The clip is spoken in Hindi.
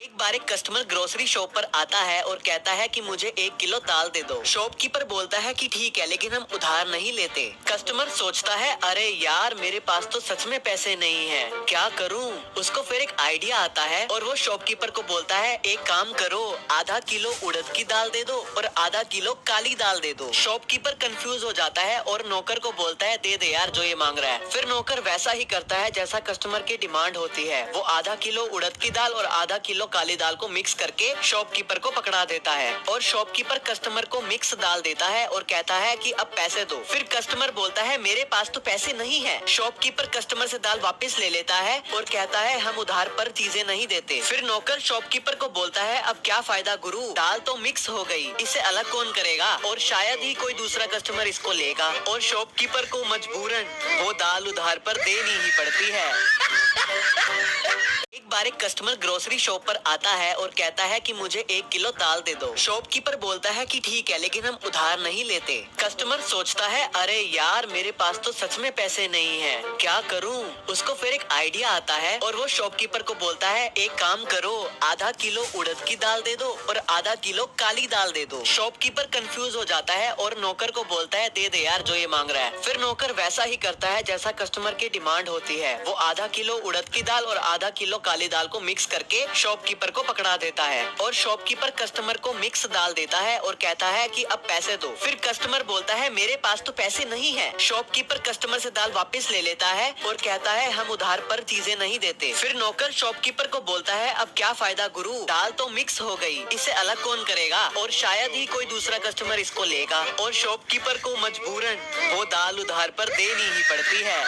एक बार एक कस्टमर ग्रोसरी शॉप पर आता है और कहता है कि मुझे 1 किलो दाल दे दो। शॉपकीपर बोलता है कि ठीक है, लेकिन हम उधार नहीं लेते। कस्टमर सोचता है, अरे यार, मेरे पास तो सच में पैसे नहीं है, क्या करूं? उसको फिर एक आइडिया आता है और वो शॉपकीपर को बोलता है, एक काम करो, आधा किलो उड़द की दाल दे दो और आधा किलो काली दाल दे दो। शॉपकीपर कंफ्यूज हो जाता है और नौकर को बोलता है, दे दे यार जो ये मांग रहा है। फिर नौकर वैसा ही करता है जैसा कस्टमर की डिमांड होती है। वो आधा किलो उड़द की दाल और आधा किलो काली दाल को मिक्स करके शॉपकीपर को पकड़ा देता है और शॉपकीपर कस्टमर को मिक्स दाल देता है और कहता है कि अब पैसे दो। फिर कस्टमर बोलता है, मेरे पास तो पैसे नहीं है। शॉपकीपर कस्टमर से दाल वापस ले लेता है और कहता है, हम उधार पर चीजें नहीं देते। फिर नौकर शॉपकीपर को बोलता है, अब क्या फायदा गुरु, दाल तो मिक्स हो गई, इसे अलग कौन करेगा और शायद ही कोई दूसरा कस्टमर इसको लेगा। और शॉपकीपर को मजबूरन वो दाल उधार पर देनी ही पड़ती है। एक बार एक कस्टमर ग्रोसरी शॉप पर आता है और कहता है कि मुझे 1 किलो दाल दे दो। शॉपकीपर बोलता है कि ठीक है, लेकिन हम उधार नहीं लेते। कस्टमर सोचता है, अरे यार, मेरे पास तो सच में पैसे नहीं है, क्या करूं? उसको फिर एक आइडिया आता है और वो शॉपकीपर को बोलता है, एक काम करो, आधा किलो उड़द की दाल दे दो और आधा किलो काली दाल दे दो। शॉपकीपर कंफ्यूज हो जाता है और नौकर को बोलता है, दे दे यार जो ये मांग रहा है। फिर नौकर वैसा ही करता है जैसा कस्टमर की डिमांड होती है। वो आधा किलो उड़द की दाल और आधा किलो काली दाल को मिक्स करके शॉपकीपर को पकड़ा देता है और शॉपकीपर कस्टमर को मिक्स दाल देता है और कहता है कि अब पैसे दो। फिर कस्टमर बोलता है, मेरे पास तो पैसे नहीं है। शॉपकीपर कस्टमर से दाल वापस ले लेता है और कहता है, हम उधार पर चीजें नहीं देते। फिर नौकर शॉपकीपर को बोलता है, अब क्या फायदा गुरु, दाल तो मिक्स हो गई, इसे अलग कौन करेगा और शायद ही कोई दूसरा कस्टमर इसको लेगा। और शॉपकीपर को मजबूरन वो दाल उधार पर देनी ही पड़ती है।